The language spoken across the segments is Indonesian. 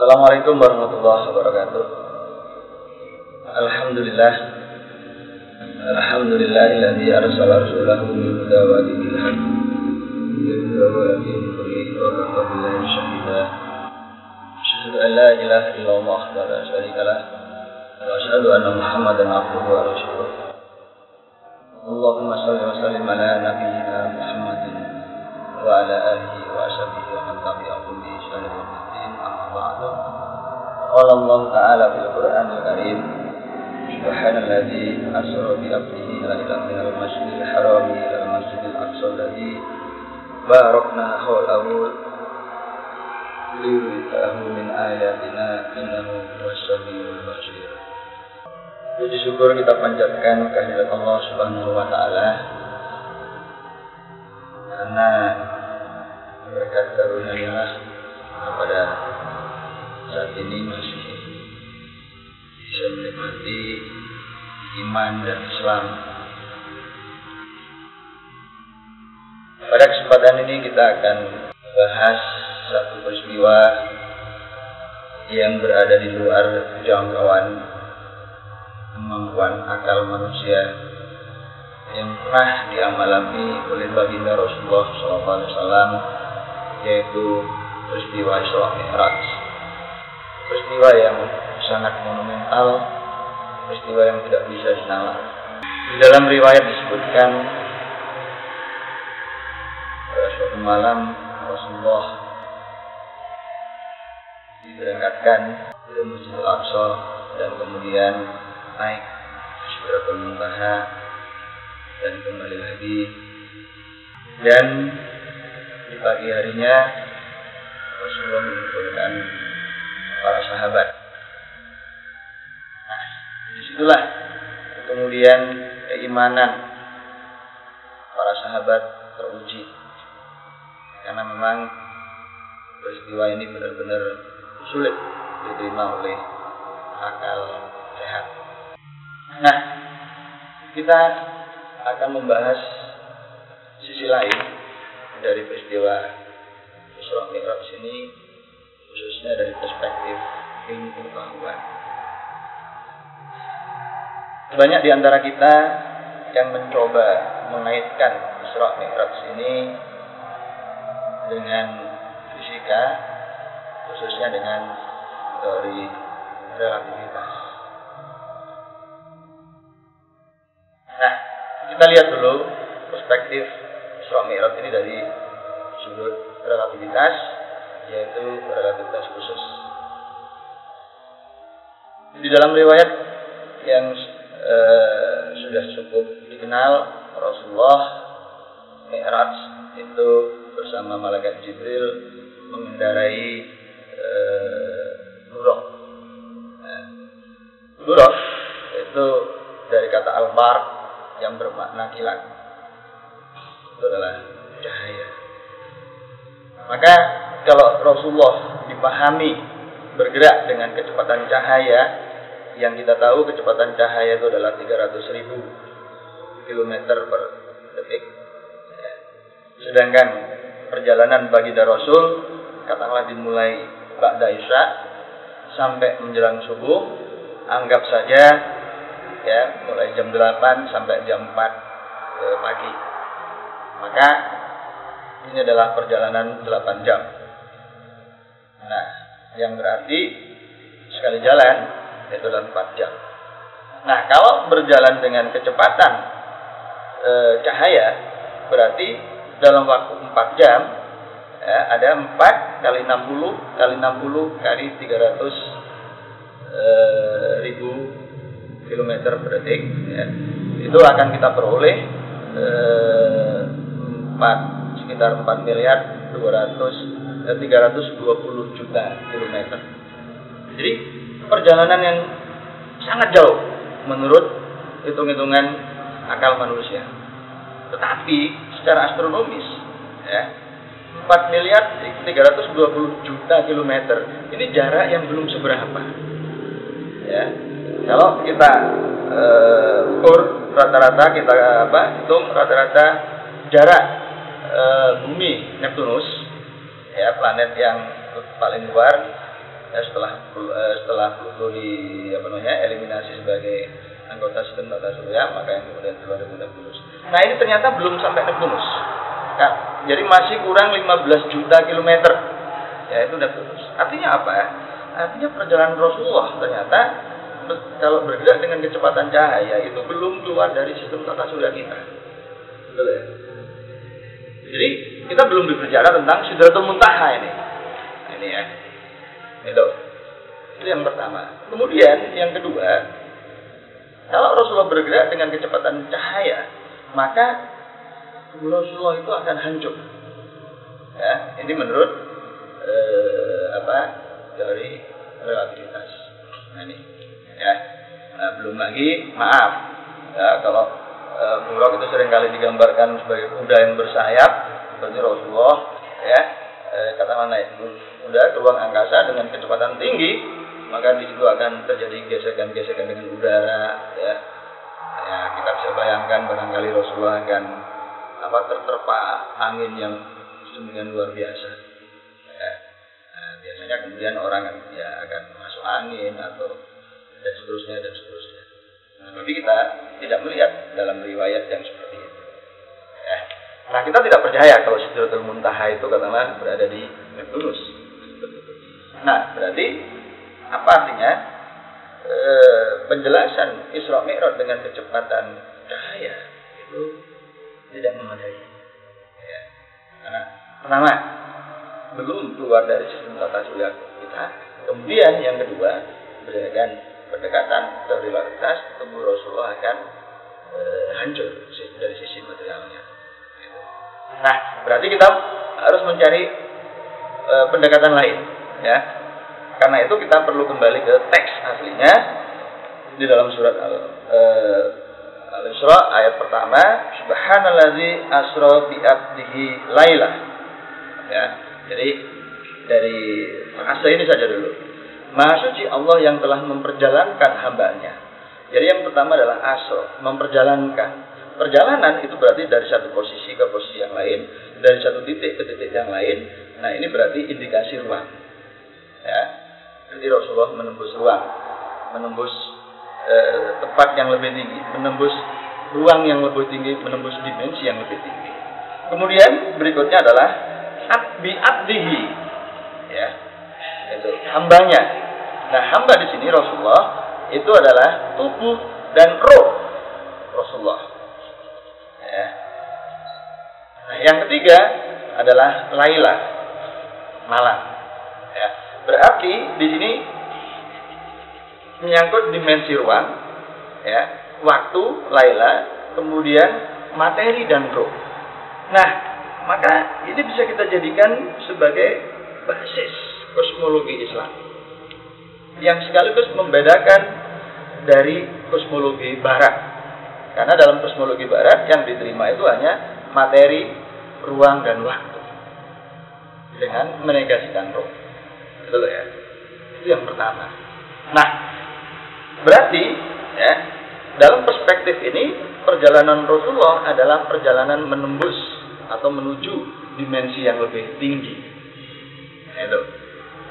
Assalamualaikum warahmatullahi wabarakatuh. Alhamdulillahilladzi arsala rasulahu bil huda wa dinil haqq liyudhhirahu 'ala dini kullihi wa kafa billahi shahida. Asyhadu an la ilaha illallah wahdahu la syarika lah wa asyhadu anna Muhammadan 'abduhu wa rasuluh. Allahumma shalli wa sallim ala nabiyyina Muhammadin wa ala alihi wa ashabihi wa man tabi'ahum bi ihsan ila yaumil din. Amma ba'du. Qala Allah ta'ala fil Qur'anil Karim, subhanalladzi asra bi 'abdihi lailan minal masjidil harami ilal masjidil aqsa alladzi barakna hawlahu liyuritahu min ayatina innahu huwas samiul basir. Puji syukur kita panjatkan kehadirat Allah Subhanahu wa taala karena berkat karunia-Nya kepada saat ini masih bisa menikmati iman dan Islam. Pada kesempatan ini kita akan membahas satu peristiwa yang berada di luar jangkauan kemampuan akal manusia yang pernah diamalami oleh baginda Rasulullah SAW, yaitu peristiwa Isra Mi'raj. Peristiwa yang sangat monumental, peristiwa yang tidak bisa dinalar. Di dalam riwayat disebutkan pada suatu malam Rasulullah diberangkatkan ke Masjidil Aqsa dan kemudian naik ke Sidratul Muntaha dan kembali lagi, dan di pagi harinya Rasulullah mengumpulkan para sahabat. Nah, disitulah kemudian keimanan para sahabat teruji, karena memang peristiwa ini benar-benar sulit diterima oleh akal sehat. Nah, kita akan membahas sisi lain dari peristiwa Isra Mi'raj ini, khususnya dari perspektif ilmu pengetahuan. Banyak di antara kita yang mencoba mengaitkan Isra Mi'raj ini dengan fisika, khususnya dengan teori relativitas. Nah, kita lihat dulu perspektif Isra Mi'raj ini dari sudut relativitas, yaitu relativitas khusus. Di dalam riwayat yang sudah cukup dikenal, Rasulullah Mi'raj itu bersama malaikat Jibril mengendarai buraq. Buraq itu dari kata al-barq yang bermakna kilat. Itu adalah cahaya. Maka kalau Rasulullah dipahami bergerak dengan kecepatan cahaya, yang kita tahu kecepatan cahaya itu adalah 300.000 km per detik. Sedangkan perjalanan baginda Rasul katakanlah dimulai ba'da Isya sampai menjelang subuh, anggap saja ya mulai jam 8 sampai jam 4 pagi. Maka ini adalah perjalanan 8 jam. Nah, yang berarti sekali jalan itu adalah 4 jam. Nah, kalau berjalan dengan kecepatan cahaya, berarti dalam waktu 4 jam ya, ada 4 kali 60 kali 60 kali 300.000 km per detik ya. Itu akan kita peroleh sekitar 4.320 juta kilometer. Jadi perjalanan yang sangat jauh menurut hitung-hitungan akal manusia. Tetapi secara astronomis ya, 4.320 juta kilometer ini jarak yang belum seberapa ya. Kalau kita ukur rata-rata, kita hitung rata-rata jarak bumi Neptunus ya, planet yang paling luar setelah Pluto eliminasi sebagai anggota sistem tata surya, maka yang kemudian keluar dari Neptunus. Nah, ini ternyata belum sampai Neptunus. Nah, jadi masih kurang 15 juta kilometer, yaitu Neptunus. Artinya apa? Artinya perjalanan Rasulullah ternyata kalau bergerak dengan kecepatan cahaya itu belum keluar dari sistem tata surya kita. Betul ya? Jadi kita belum berbicara tentang Sidratul Muntaha ini. Nah, ini ya. Itu yang pertama. Kemudian yang kedua, kalau Rasulullah bergerak dengan kecepatan cahaya, maka Rasulullah itu akan hancur. Ya, ini menurut teori relativitas. Nah, ini ya. Nah, belum lagi maaf. Ya, kalau buruk itu seringkali digambarkan sebagai kuda yang bersayap, seperti Rasulullah ya, katakanlah naik kuda ke ruang angkasa dengan kecepatan tinggi, maka di situ akan terjadi gesekan-gesekan dengan udara ya. Ya, kita bisa bayangkan barangkali Rasulullah akan terterpa angin yang sedemikian luar biasa ya. Nah, biasanya kemudian orang akan masuk angin atau dan seterusnya. Nah, tapi kita tidak melihat dalam riwayat yang seperti itu ya. Nah, kita tidak percaya kalau Sidratul Muntaha itu katakanlah berada di Neptunus. Nah, berarti apa artinya? Penjelasan Isra Mi'raj dengan kecepatan cahaya itu tidak memadai ya. Karena pertama belum keluar dari sistem tata surya kita. Kemudian yang kedua, berdasarkan pendekatan teori relativitas, tubuh Rasulullah akan hancur dari sisi materialnya. Nah, berarti kita harus mencari pendekatan lain ya. Karena itu kita perlu kembali ke teks aslinya di dalam surat Al-Isra ayat pertama, Subhanallazi asra bi 'abdihi laila. Ya, jadi dari frase ini saja dulu. Maha suci Allah yang telah memperjalankan hambanya. Jadi yang pertama adalah asra, memperjalankan. Perjalanan itu berarti dari satu posisi ke posisi yang lain, dari satu titik ke titik yang lain. Nah, ini berarti indikasi ruang. Ya. Jadi Rasulullah menembus ruang, menembus tempat yang lebih tinggi, menembus ruang yang lebih tinggi, menembus dimensi yang lebih tinggi. Kemudian berikutnya adalah bi abdihi, ya, itu hambanya. Nah, hamba di sini Rasulullah itu adalah tubuh dan roh Rasulullah. Ya. Nah, yang ketiga adalah Laila, malam. Ya. Berarti di sini menyangkut dimensi ruang, ya, waktu, Laila, kemudian materi dan roh. Nah, maka ini bisa kita jadikan sebagai basis kosmologi Islam yang sekaligus membedakan dari kosmologi Barat. Karena dalam kosmologi Barat yang diterima itu hanya materi, ruang, dan waktu dengan menegasikan roh. Betul ya? Itu yang pertama. Nah, berarti ya, dalam perspektif ini perjalanan Rasulullah adalah perjalanan menembus atau menuju dimensi yang lebih tinggi. Itu.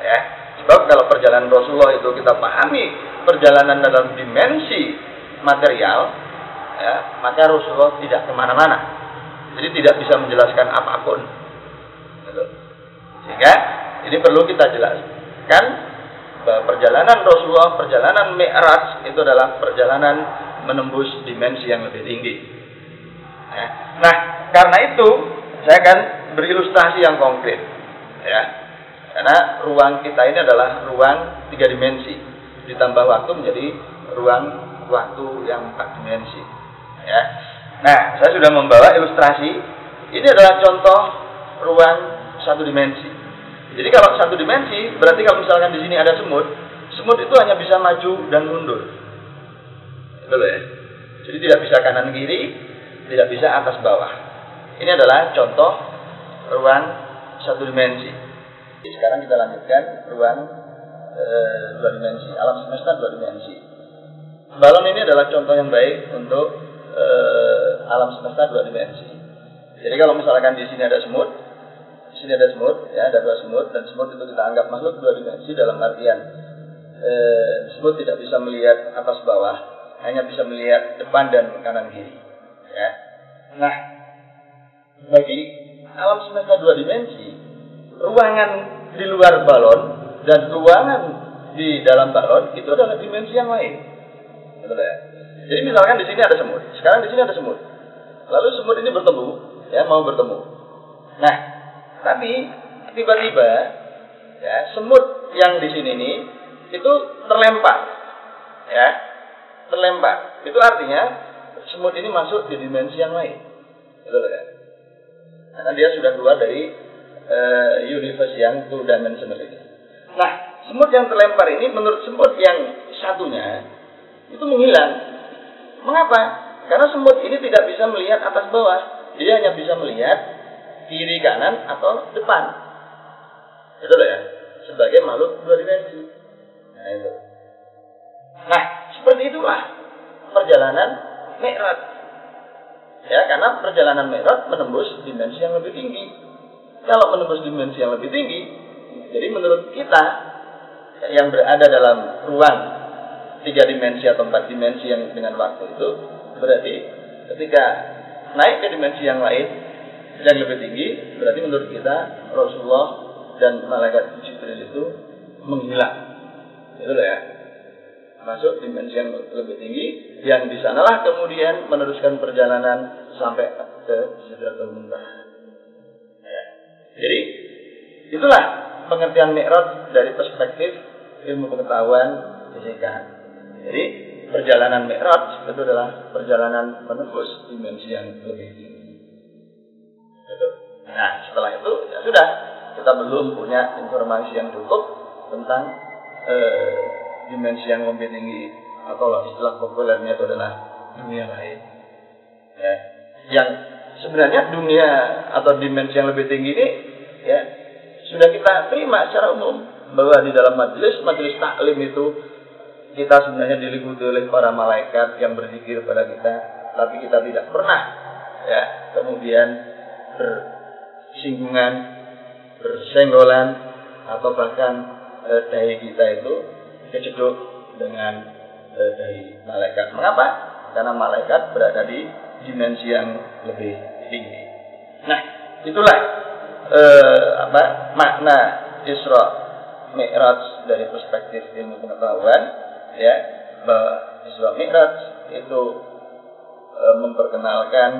Ya. Sebab kalau perjalanan Rasulullah itu kita pahami perjalanan dalam dimensi material, ya, maka Rasulullah tidak kemana-mana. Jadi tidak bisa menjelaskan apapun. Gitu. Sehingga ini perlu kita jelaskan bahwa perjalanan Rasulullah, perjalanan Mi'raj itu adalah perjalanan menembus dimensi yang lebih tinggi. Nah, karena itu saya akan berilustrasi yang konkret, ya. Karena ruang kita ini adalah ruang 3 dimensi, ditambah waktu menjadi ruang waktu yang 4 dimensi. Ya. Nah, saya sudah membawa ilustrasi. Ini adalah contoh ruang 1 dimensi. Jadi kalau 1 dimensi, berarti kalau misalkan di sini ada semut, semut itu hanya bisa maju dan mundur. Itu loh ya. Jadi tidak bisa kanan kiri, tidak bisa atas bawah. Ini adalah contoh ruang 1 dimensi. Sekarang kita lanjutkan ruang 2 dimensi, alam semesta 2 dimensi. Balon ini adalah contoh yang baik untuk alam semesta 2 dimensi. Jadi kalau misalkan di sini ada semut, di sini ada semut, ya, ada 2 semut, dan semut itu kita anggap makhluk 2 dimensi dalam artian semut tidak bisa melihat atas bawah, hanya bisa melihat depan dan kanan kiri. Ya. Nah, bagi alam semesta 2 dimensi, ruangan di luar balon dan ruangan di dalam balon itu adalah dimensi yang lain. Betul ya? Jadi misalkan di sini ada semut, sekarang di sini ada semut. Lalu semut ini bertemu, ya, mau bertemu. Nah, tapi tiba-tiba ya, semut yang di sini ini itu terlempar. Ya. Terlempar. Itu artinya semut ini masuk di dimensi yang lain. Betul ya? Karena dia sudah keluar dari universe yang 2 dimensional ini. Nah, semut yang terlempar ini menurut semut yang satunya itu menghilang. Mengapa? Karena semut ini tidak bisa melihat atas bawah. Dia hanya bisa melihat kiri kanan atau depan. Betul ya? Sebagai makhluk 2 dimensi. Nah, itu. Nah, seperti itulah perjalanan Mi'raj. Ya, karena perjalanan Mi'raj menembus dimensi yang lebih tinggi. Kalau menembus dimensi yang lebih tinggi, jadi menurut kita yang berada dalam ruang 3 dimensi atau 4 dimensi yang dengan waktu itu, berarti ketika naik ke dimensi yang lain yang lebih tinggi, berarti menurut kita Rasulullah dan malaikat Jibril itu menghilang. Itu loh ya. Masuk dimensi yang lebih tinggi, yang di sanalah kemudian meneruskan perjalanan sampai ke Sidratul Muntaha. Ya. Jadi itulah pengertian Mi'raj dari perspektif ilmu pengetahuan fisika. Jadi perjalanan Mi'raj itu adalah perjalanan menembus dimensi yang lebih tinggi. Gitu. Nah, setelah itu ya sudah, kita belum punya informasi yang cukup tentang dimensi yang lebih tinggi, atau istilah populernya itu adalah dunia lain. Ya. Yang sebenarnya dunia atau dimensi yang lebih tinggi ini ya sudah kita terima secara umum bahwa di dalam majelis taklim itu kita sebenarnya diliputi oleh para malaikat yang berzikir pada kita, tapi kita tidak pernah ya kemudian bersinggungan, bersenggolan, atau bahkan dahi kita itu kejeduk dengan dahi malaikat. Mengapa? Karena malaikat berada di dimensi yang lebih tinggi. Nah, itulah makna Isra Mi'raj dari perspektif ilmu pengetahuan, ya, bahwa Isra Mi'raj itu memperkenalkan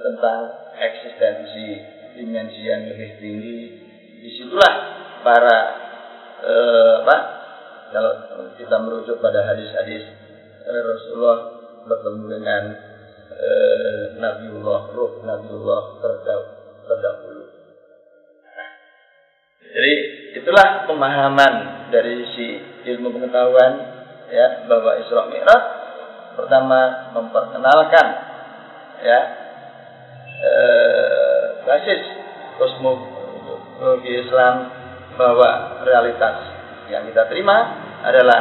tentang eksistensi dimensi yang lebih tinggi. Disitulah para kalau kita merujuk pada hadis-hadis Rasulullah bertemu dengan Nabiullah terdahulu. Jadi itulah pemahaman dari si ilmu pengetahuan, ya, bahwa Isra Mi'raj pertama memperkenalkan ya basis kosmologi Islam, bahwa realitas yang kita terima adalah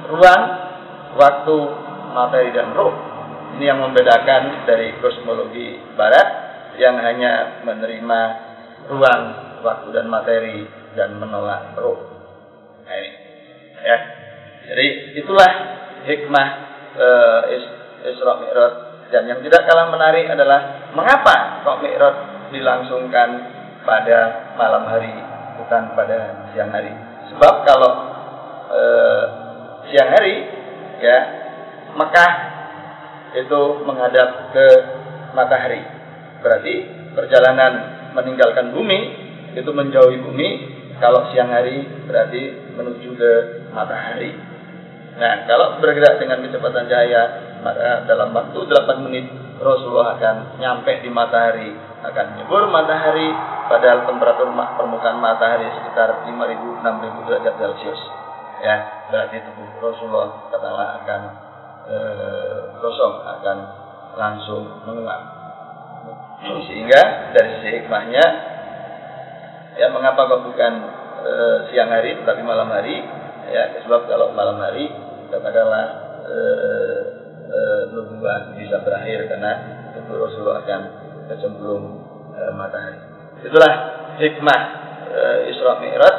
ruang, waktu, materi, dan ruh. Ini yang membedakan dari kosmologi Barat yang hanya menerima ruang, waktu, dan materi dan menolak ruh. Nah, ini, ya. Jadi itulah hikmah Isra Mi'raj. Dan yang tidak kalah menarik adalah mengapa kok Mi'raj dilangsungkan pada malam hari, bukan pada siang hari. Sebab kalau siang hari, ya, Mekah itu menghadap ke matahari. Berarti perjalanan meninggalkan bumi itu menjauhi bumi. Kalau siang hari berarti menuju ke matahari. Nah, kalau bergerak dengan kecepatan cahaya, maka dalam waktu 8 menit Rasulullah akan nyampe di matahari, akan nyebur matahari, padahal temperatur permukaan matahari sekitar 5.000-6.000 derajat Celcius. Ya, berarti tubuh Rasulullah katakanlah akan kosong, akan langsung menguap. Sehingga dari sisi hikmahnya, ya, mengapa kok bukan siang hari tetapi malam hari? Ya, sebab kalau malam hari katakanlah nubuah bisa berakhir karena tubuh Rasulullah akan kecemplung matahari. Itulah hikmah Isra Mi'raj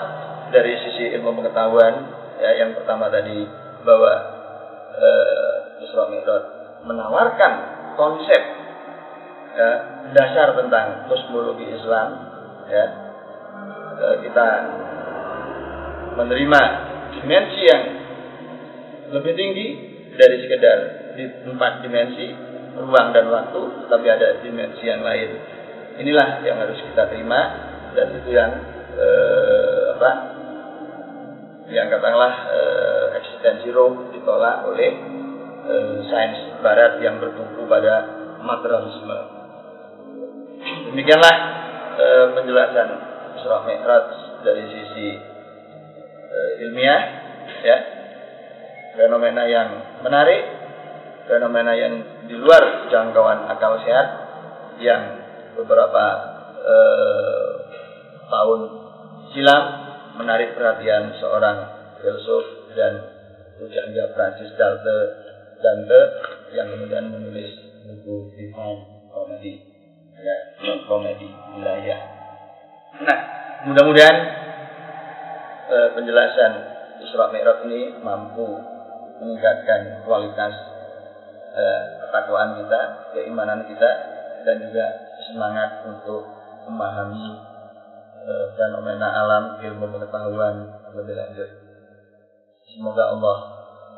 dari sisi ilmu pengetahuan. Ya, yang pertama tadi bahwa Isra Mi'raj menawarkan konsep ya, dasar tentang kosmologi Islam. Ya, kita menerima dimensi yang lebih tinggi dari sekedar di 4 dimensi ruang dan waktu, tapi ada dimensi yang lain. Inilah yang harus kita terima, dan itu yang yang katakanlah eksistensi roh ditolak oleh sains barat yang bertumpu pada materialisme. Demikianlah penjelasan Isra Mi'raj dari sisi ilmiah, ya, fenomena yang menarik, fenomena yang di luar jangkauan akal sehat, yang beberapa tahun silam menarik perhatian seorang filsuf dan pujangga Francis Dante yang kemudian menulis buku Divine Comedy, ya, komedi wilayah. Nah, mudah-mudahan penjelasan Isra Mi'raj ini mampu meningkatkan kualitas ketakwaan kita, keimanan kita, dan juga semangat untuk memahami fenomena alam, ilmu pengetahuan lebih lanjut. Semoga Allah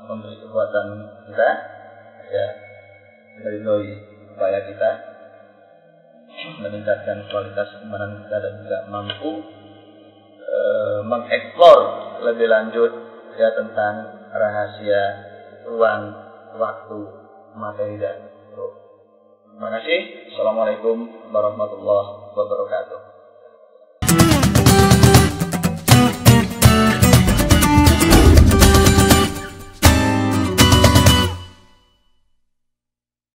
memberi kekuatan kita, ya, meridhoi upaya kita, meningkatkan kualitas keimanan kita, dan juga mampu mengeksplor lebih lanjut ya tentang rahasia ruang, waktu, materi, dan roh. Terima kasih. Assalamualaikum warahmatullahi wabarakatuh.